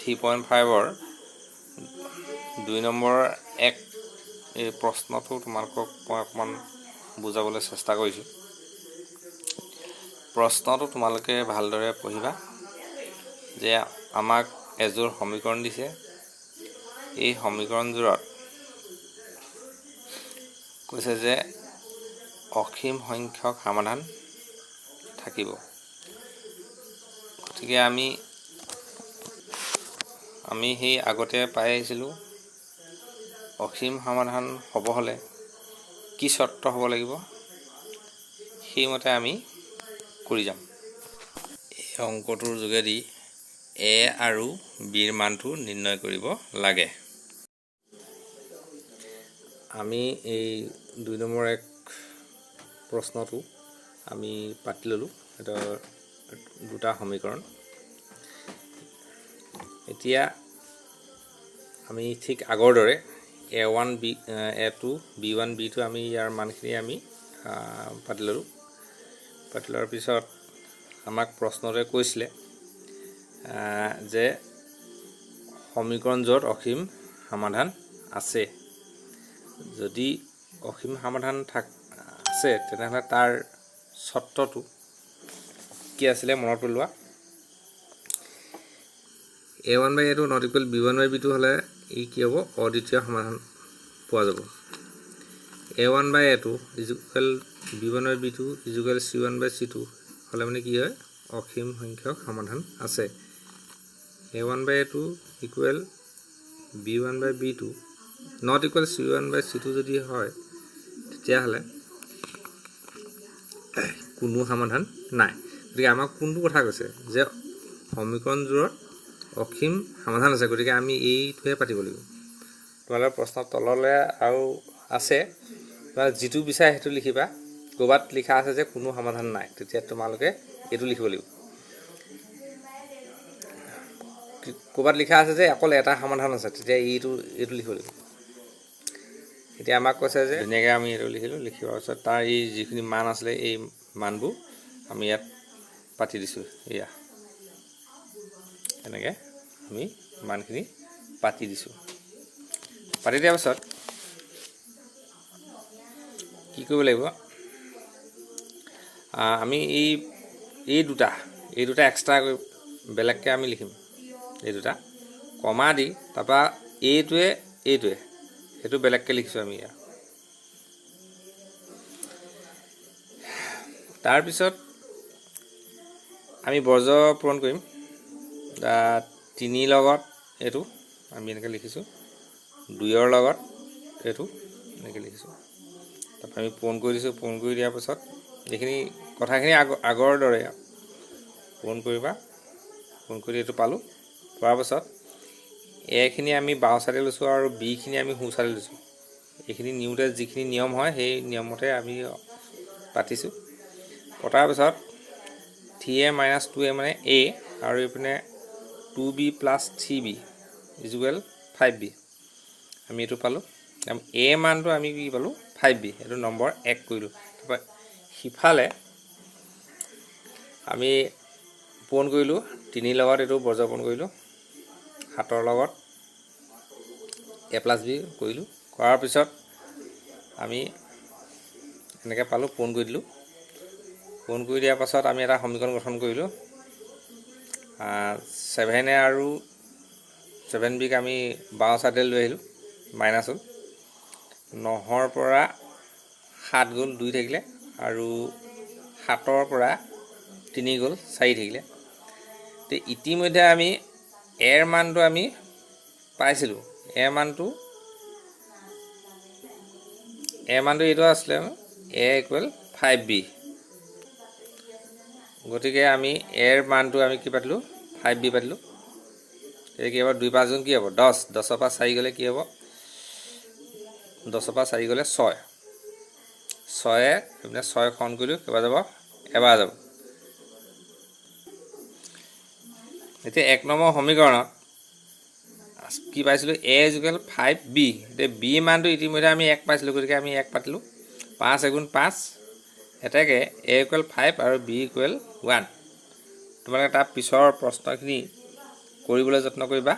3.5 2 number এই প্ৰশ্নটো তোমালোকক মই অকণমান বুজাবলৈ চেষ্টা কৰিছোঁ। প্ৰশ্নটো তোমালোকে ভালদৰে পঢ়িবা যে আমাক এযোৰ সমীকৰণ দিছে। এই সমীকৰণযোৰত কৈছে যে অসীম সংখ্যক সমাধান থাকিব। গতিকে আমি সেই আগতে পাই আহিছিলোঁ অসীম সমাধান হ'ব হ'লে কি চৰ্ত হ'ব লাগিব, সেইমতে আমি কৰি যাম। এই অংকটোৰ যোগেদি এ আৰু বিৰ মানটো নিৰ্ণয় কৰিব লাগে। আমি এই 2 নম্বৰ প্ৰশ্নটো আমি পাতি ল'লোঁ। এটা দুটা সমীকৰণ। এতিয়া আমি ঠিক আগৰ দৰে A1 A2 B1 B2 আমি ইয়াৰ মানখিনি আমি পাতি ল'লোঁ। পাতি লোৱাৰ পিছত আমাক প্ৰশ্নটোৱে কৈছিলে যে সমীকৰণযোৰত অসীম সমাধান আছে। যদি অসীম সমাধান আছে তেনেহ'লে তাৰ চৰ্তটো কি আছিলে মনত পেলোৱা। A1/A2 not equal B1/B2 হ'লে ই কি হ'ব, অদ্বিতীয় সমাধান পোৱা যাব। A1/A2 is equal B1/B2 is equal C1/C2 হ'লে মানে কি হয়, অসীম সংখ্যক সমাধান আছে। A1/A2 equal B1/B2 not equal C1/C2 যদি হয় তেতিয়াহ'লে কোনো সমাধান নাই। গতিকে আমাক কোনটো কথা কৈছে যে সমীকৰণযোৰত অসীম সমাধান আছে। গতিকে আমি এইটোহে পাতিব লাগিব। তোমালোকৰ প্ৰশ্ন তললৈ আৰু আছে, যিটো বিচাৰে সেইটো লিখিবা। ক'ৰবাত লিখা আছে যে কোনো সমাধান নাই, তেতিয়া তোমালোকে এইটো লিখিব লাগিব। ক'ৰবাত লিখা আছে যে অকল এটা সমাধান আছে, তেতিয়া এইটো লিখিব লাগিব। এতিয়া আমাক কৈছে যে ধুনীয়াকৈ আমি এইটো লিখিলোঁ। লিখিবৰ পিছত তাৰ এই যিখিনি মান আছিলে এই মানবোৰ আমি ইয়াত পাতি দিছোঁ। এয়া এনেকৈ আমি মানখিনি পাতি দিছোঁ। পাতি দিয়াৰ পাছত কি কৰিব লাগিব, আমি এই দুটা এক্সট্ৰা বেলেগকৈ আমি লিখিম। এই দুটা কমা দি তাৰপৰা এইটোৱে সেইটো বেলেগকৈ লিখিছোঁ আমি ইয়াত। তাৰপিছত আমি বৰ্জ পূৰণ কৰিম। 3 লগত এইটো আমি এনেকৈ লিখিছোঁ, 2ৰ লগত এইটো এনেকৈ লিখিছোঁ। তাৰপৰা আমি পূৰণ কৰি দিছোঁ। পূৰণ কৰি দিয়াৰ পাছত এইখিনি কথাখিনি আগৰ দৰে পূৰণ কৰিবা। পূৰণ কৰি এইটো পালোঁ। পোৱাৰ পাছত এখিনি আমি বাওঁ চাইডে লৈছোঁ আৰু বিখিনি আমি সোঁ চাইডে লৈছোঁ। এইখিনি নিওঁতে যিখিনি নিয়ম হয় সেই নিয়মতে আমি পাতিছোঁ। পতাৰ পিছত 3a - 2a মানে a আৰু এইপিনে 2b + 3b = 5b আমি এইটো পালোঁ। a মানটো আমি কি পালোঁ, 5b। এইটো নম্বৰ 1 কৰিলোঁ। তাৰপৰা সিফালে আমি পূৰণ কৰিলোঁ। 3 লগত এইটো বৰ্জ পূৰণ কৰিলোঁ। 7ৰ লগত a + b কৰিলোঁ। কৰাৰ পিছত আমি এনেকৈ পালোঁ, পূৰণ কৰি দিলোঁ। পূৰণ কৰি দিয়াৰ পাছত আমি এটা সমীকৰণ গঠন কৰিলোঁ। 7a আৰু 7bক আমি বাওঁ চাইডে লৈ আহিলোঁ, মাইনাছ হ'ল। 9ৰ পৰা 7 গ'ল, 2 থাকিলে, আৰু 7ৰ পৰা 3 গ'ল, 4 থাকিলে। তো ইতিমধ্যে আমি এৰ মানটো আমি পাইছিলোঁ। এৰ মানটো এইটো আছিলে a = 5b। গতিকে আমি এৰ মানটো আমি কি পাতিলোঁ, 5b পাতিলোঁ। এই কি হ'ব, 2 × 5 = কি হ'ব, 10। 10ৰ পৰা 4 গ'লে কি হ'ব, 10ৰ পৰা 4 গ'লে 6। 6 এইপিনে 6 খন কৰিলোঁ, কেইবাৰ যাব, এবাৰ যাব। এতিয়া 1 নম্বৰ সমীকৰণত কি পাইছিলোঁ, a = 5b। এতিয়া b মানটো ইতিমধ্যে আমি 1 পাইছিলোঁ। গতিকে আমি 1 পাতিলোঁ। 5 × 5 এতেকে a = 5 আৰু b = 1। তোমালোকে তাৰ পিছৰ প্ৰশ্নখিনি কৰিবলৈ যত্ন কৰিবা।